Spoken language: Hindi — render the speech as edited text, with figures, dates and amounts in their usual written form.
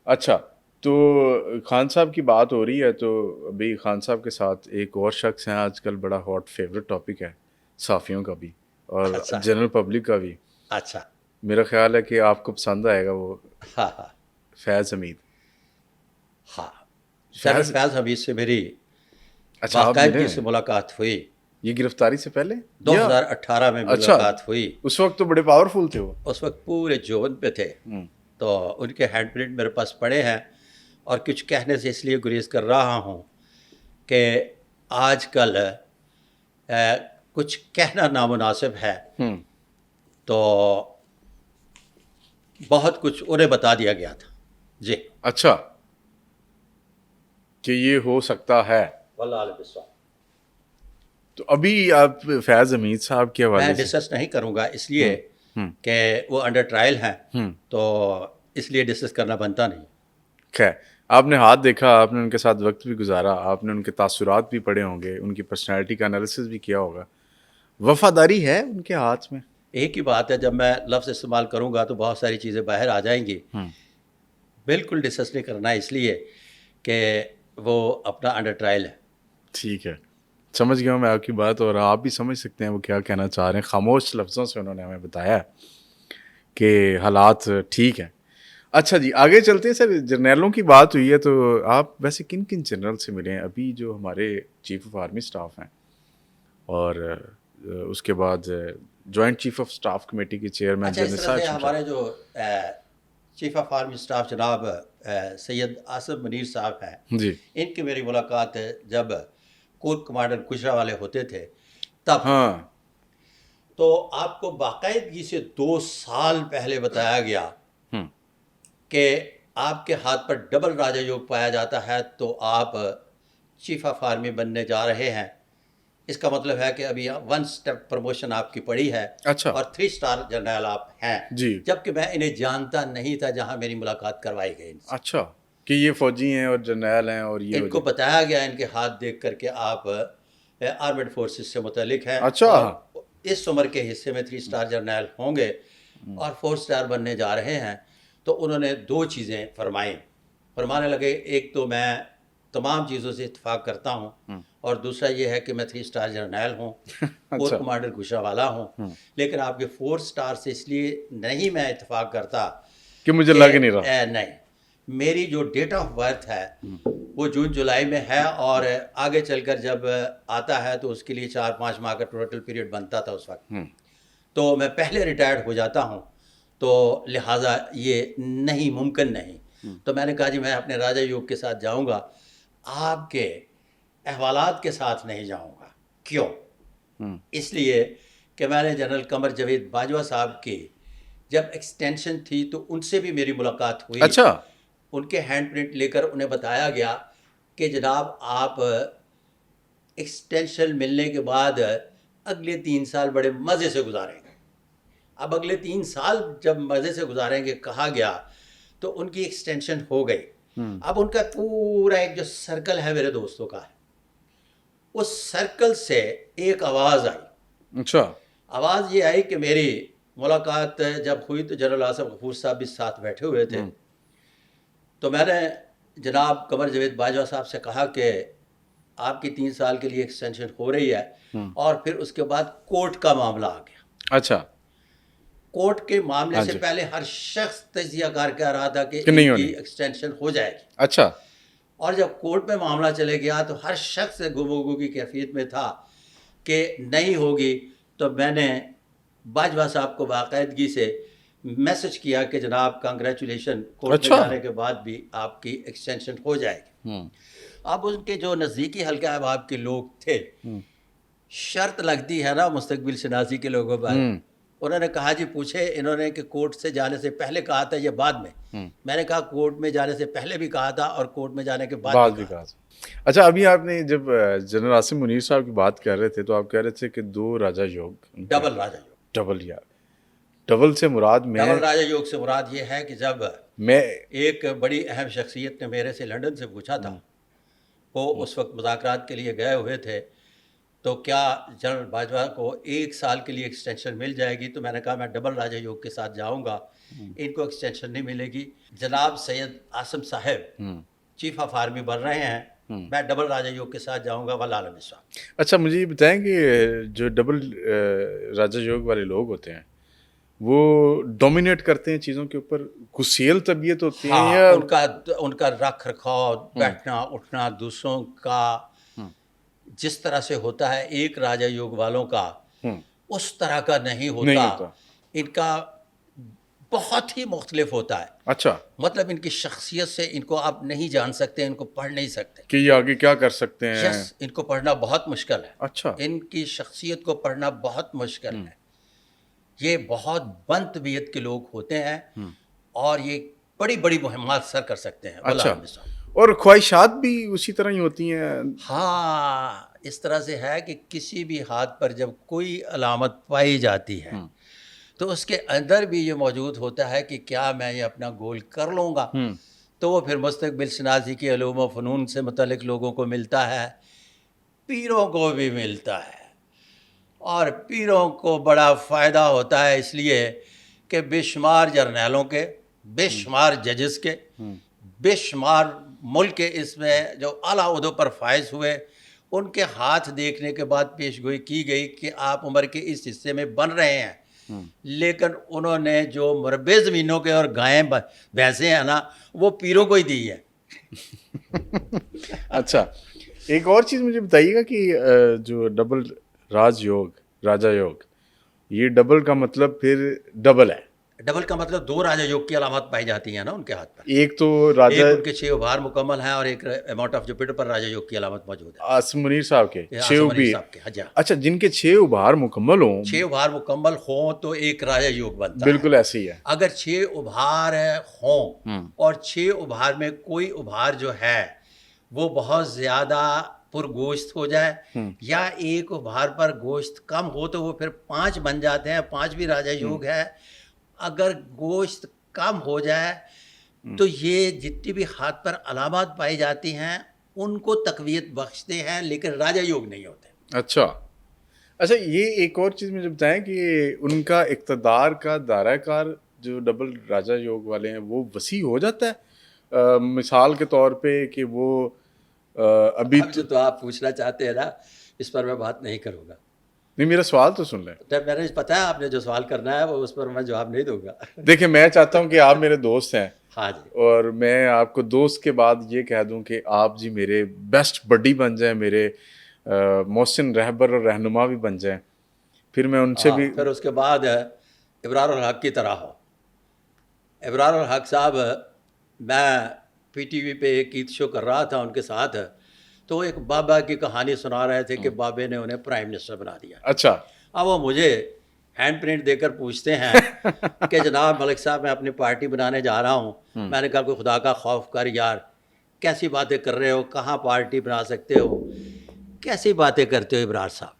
अच्छा, तो खान साहब की बात हो रही है तो अभी खान साहब के साथ एक और शख्स हैं आजकल, बड़ा हॉट फेवरेट टॉपिक है सहाफ़ियों का भी और अच्छा। जनरल पब्लिक का भी। अच्छा। मेरा ख़्याल है कि आपको पसंद आएगा वो, हाँ हाँ। फैज़ हमीद। हाँ। जनरल फैज़, फैज़ हमीद से मेरी अच्छा आप मिले बाकायदगी से हैं? मुलाकात हुई। ये गिरफ़्तारी से पहले? या 2018 में अच्छा, मुलाकात हुई। उस वक़्त तो बड़े पावरफुल थे वो। उस वक्त पूरे जोबन पे थे। हुँ, तो उनके हैंड प्रिंट मेरे पास पड़े हैं। और कुछ कहने से इसलिए गुरेज कर रहा हूँ कि आजकल कुछ कहना नामुनासिब है। हुँ, तो बहुत कुछ उन्हें बता दिया गया था जी। अच्छा, कि ये हो सकता है। वल्लाह बिस्वा। तो अभी आप फैज़ हमीद साहब के हवाले मैं से। डिस्कस नहीं करूँगा इसलिए हुँ, हुँ, कि वो अंडर ट्रायल हैं। हुँ। तो इसलिए डिस्कस करना बनता नहीं। खैर, आपने हाथ देखा, आपने उनके साथ वक़्त भी गुज़ारा, आपने उनके तासुरात भी पढ़े होंगे, उनकी पर्सनैलिटी का एनालिसिस भी किया होगा। वफ़ादारी है उनके हाथ में। एक ही बात है, जब मैं लफ्ज़ इस्तेमाल करूँगा तो बहुत सारी चीज़ें बाहर आ जाएंगी। हुँ, बिल्कुल डिस्कस नहीं करना है इसलिए कि वो अपना अंडर ट्रायल है। ठीक है। समझ गया हूँ मैं आपकी बात और आप भी समझ सकते हैं वो क्या कहना चाह रहे हैं। ख़ामोश लफ्ज़ों से उन्होंने हमें बताया है कि हालात ठीक हैं। अच्छा जी, आगे चलते हैं सर, जर्नैलों की बात हुई है तो आप वैसे किन-किन जनरल से मिले हैं? अभी जो हमारे चीफ़ ऑफ आर्मी स्टाफ़ हैं और उसके बाद joint chief of staff committee के चेयरमैन अच्छा, जनरल इस तरह निसार से शमशाद। हमारे जो चीफ ऑफ आर्मी स्टाफ जनाब सैयद आसिफ मुनीर साहब हैं, जी। इनकी मेरी मुलाकात जब कोर कमांडर गुजरावाले होते थे तब हुई। हाँ। तो आपको बाकायदगी से 2 साल पहले बताया गया हुँ। कि आपके हाथ पर डबल राजा योग पाया जाता है तो आप चीफ ऑफ आर्मी बनने जा रहे हैं। इसका मतलब है कि अभी 1 स्टेप प्रमोशन आपकी पड़ी है अच्छा, और 3 स्टार जनरल आप हैं। जी। जबकि मैं इन्हें जानता नहीं था जहां मेरी मुलाकात करवाई गई इनसे। अच्छा, कि ये फ़ौजी हैं और जर्नैल हैं और ये हो इनको जाए। बताया गया इनके हाथ देख कर के आप आर्मेड फोर्सेस से मुतलिक हैं अच्छा। और इस उम्र के हिस्से में 3 स्टार जर्नल होंगे हुँ, और 4 स्टार बनने जा रहे हैं। तो उन्होंने दो चीज़ें फरमाई। फरमाने लगे, एक तो मैं तमाम चीज़ों से इत्तेफाक करता हूँ हुँ। और दूसरा ये है कि मैं 3 स्टार जर्नल हूँ, कोर अच्छा। कमांडर गुजरावाला हूँ। हुँ, लेकिन आपके 4 स्टार से इसलिए नहीं मैं इत्तेफाक करता कि मुझे कि लग नहीं रहा। नहीं, मेरी जो डेट ऑफ बर्थ है हुँ, वो जून जुलाई में है और आगे चलकर जब आता है तो उसके लिए 4-5 माह का टोटल पीरियड बनता था उस वक्त। हुँ, तो मैं पहले रिटायर्ड हो जाता हूँ, तो लिहाजा ये नहीं, मुमकिन नहीं। हुँ, तो मैंने कहा जी मैं अपने राजा योग के साथ जाऊँगा, आपके अहवालात के साथ नहीं जाऊँगा। क्यों? हुँ। इसलिए कि मैंने जनरल कमर जावेद बाजवा साहब की जब एक्सटेंशन थी तो उनसे भी मेरी मुलाकात हुई। अच्छा। उनके हैंड प्रिंट लेकर उन्हें बताया गया कि जनाब आप एक्सटेंशन मिलने के बाद अगले 3 साल बड़े मज़े से गुजारेंगे। अब अगले 3 साल जब मज़े से गुजारेंगे कहा गया तो उनकी एक्सटेंशन हो गई। हुँ, अब उनका पूरा एक जो सर्कल है मेरे दोस्तों का, उस सर्कल से एक आवाज़ आई। अच्छा। आवाज़ ये आई कि मेरी मुलाकात जब हुई तो जनरल आसिफ गफूर साहब भी साथ बैठे हुए थे। हुँ, तो मैंने जनाब कमर जावेद बाजवा साहब से कहा कि आपकी 3 साल के लिए एक्सटेंशन हो रही है। हुँ। और फिर उसके बाद कोर्ट का मामला आ गया। अच्छा। कोर्ट के मामले हाँ से जी, पहले हर शख्स तजिया कार कह रहा था कि कि नहीं इनकी होनी। एक्सटेंशन हो जाएगी। अच्छा। और जब कोर्ट में मामला चले गया तो हर शख्स गुमोगू की कैफियत में था कि नहीं होगी। तो मैंने बाजवा साहब को बाकायदगी से मैसेज किया कि जनाब कांग्रेचुलेशन, कोर्ट में अच्छा। जाने के बाद भी आपकी एक्सटेंशन हो जाएगी। हुँ, अब उनके जो नज़दीकी हल्का अहबाब के लोग थे, हुँ, शर्त लगती है ना मुस्तकबिल शनासी के लोगों पर। हुँ, उन्होंने कहा जी, पूछे इन्होंने कि कोर्ट से जाने से पहले कहा था या बाद में? हुँ। मैंने कहा कोर्ट में जाने से पहले भी कहा था और कोर्ट में जाने के बाद भी बात भी कहा कहा था। था। अच्छा, अभी आपने जब जनरल आसिम मुनीर साहब की बात कर रहे थे, तो आप कह रहे थे कि 2 राजा योग उनके डबल हैं। राजा योग। डबल यार, डबल से मुराद डबल राजा योग से मुराद ये है कि जब मैं एक बड़ी अहम शख्सियत ने मेरे से लंदन से पूछा था, हुँ, वो हुँ, उस वक्त मुज़ाकरात के लिए गए हुए थे, तो क्या जनरल बाजवा को 1 साल के लिए एक्सटेंशन मिल जाएगी? तो मैंने कहा मैं डबल राजा योग के साथ जाऊँगा। इनको एक्सटेंशन नहीं मिलेगी। जनाब सैयद आसिम साहब चीफ ऑफ आर्मी बन रहे हैं, मैं डबल राजा योग के साथ जाऊंगा वल्लाह विश्वास। अच्छा, मुझे ये बताएं कि जो डबल राजा योग वाले लोग होते हैं वो डोमिनेट करते हैं चीज़ों के ऊपर, गुस्सेल तबीयत होती है हाँ, या उनका उनका रख रखाव, बैठना उठना दूसरों का जिस तरह से होता है एक राजा योग वालों का, उस तरह का नहीं नहीं होता। होता? इनका बहुत ही मुख्तलिफ होता है। अच्छा, मतलब इनकी शख्सियत से इनको आप नहीं जान सकते, इनको पढ़ नहीं सकते। कि ये आगे क्या कर सकते हैं? यस, इनको पढ़ना बहुत मुश्किल है। अच्छा, इनकी शख्सियत को पढ़ना बहुत मुश्किल है। ये बहुत बंद तबीयत के लोग होते हैं और ये बड़ी बड़ी मुहिम्मात सर कर सकते हैं। अच्छा, वल्लाह और ख्वाहिशात भी उसी तरह ही होती हैं? हाँ, इस तरह से है कि किसी भी हाथ पर जब कोई अलामत पाई जाती है तो उसके अंदर भी ये मौजूद होता है कि क्या मैं ये अपना गोल कर लूँगा। तो वो फिर मुस्तकबिल शनासी के अलूम व फ़नून से मुतल्लिक लोगों को मिलता है, पीरों को भी मिलता है। और पीरों को बड़ा फ़ायदा होता है इसलिए कि बेशुमार जर्नैलों के, बेशुमार जजेस के, बेशुमार मुल्क के इसमें जो आला ओहदों पर फायज हुए, उनके हाथ देखने के बाद पेशगोई की गई कि आप उम्र के इस हिस्से में बन रहे हैं। लेकिन उन्होंने जो मुरब्बे ज़मीनों के और गायें भैंसें हैं ना, वो पीरों को ही दी है। अच्छा, एक और चीज़ मुझे बताइएगा कि जो डबल राजयोग, राजा योग, ये डबल का मतलब फिर डबल है? डबल का मतलब दो राजा योग की अलामत पाई जाती हैं ना उनके हाथ पर। एक तो राजा एक उनके 6 उभार मुकम्मल हैं और एक अमाउंट ऑफ जुपिटर पर राजा योग की अलामत मौजूद है। आसिम मुनीर साहब के ये 6 आसिम मुनीर उभी। साहब के, हाँ जी हाँ। अच्छा, जिनके 6 उभार मुकम्मल हों, 6 उभार मुकम्मल हों तो एक राजा योग बनता है। बिल्कुल ऐसे ही है। अगर 6 उभार हों और 6 उभार में कोई उभार जो है वो बहुत ज़्यादा पुरगोश्त हो जाए या एक उभार पर गोश्त कम हो तो वो फिर 5 बन जाते हैं, 5 भी राजा योग है। अगर गोश्त कम हो जाए तो ये जितनी भी हाथ पर अलामत पाई जाती हैं उनको तकवीत बख्शते हैं, लेकिन राजा योग नहीं होते। अच्छा, अच्छा, ये एक और चीज़ मुझे बताएं कि उनका इक़्तिदार का दायरा कार जो डबल राजा योग वाले हैं वो वसी हो जाता है? मिसाल के तौर पे कि वो अभी अब जो तो आप पूछना चाहते हैं ना, इस पर मैं बात नहीं करूँगा। नहीं, मेरा सवाल तो सुन लें। जब मैंने पता है आपने जो सवाल करना है वो उस पर मैं जवाब नहीं दूंगा। देखिए, मैं चाहता हूँ कि आप मेरे दोस्त हैं हाँ जी, और मैं आपको दोस्त के बाद ये कह दूं कि आप जी मेरे बेस्ट बडी बन जाएं, मेरे मोहसिन रहबर और रहनुमा भी बन जाएं, फिर मैं उनसे भी। फिर उसके बाद इब्रारुल हक की तरह हो। इब्रारुल हक साहब, मैं पीटीवी पे एक ईद शो कर रहा था उनके साथ, तो एक बाबा की कहानी सुना रहे थे कि बाबे ने उन्हें प्राइम मिनिस्टर बना दिया। अच्छा, अब वो मुझे हैंड प्रिंट देकर पूछते हैं कि जनाब मलिक साहब मैं अपनी पार्टी बनाने जा रहा हूँ। मैंने कहा कोई खुदा का खौफ कर यार, कैसी बातें कर रहे हो, कहाँ पार्टी बना सकते हो, कैसी बातें करते हो इब्रार साहब।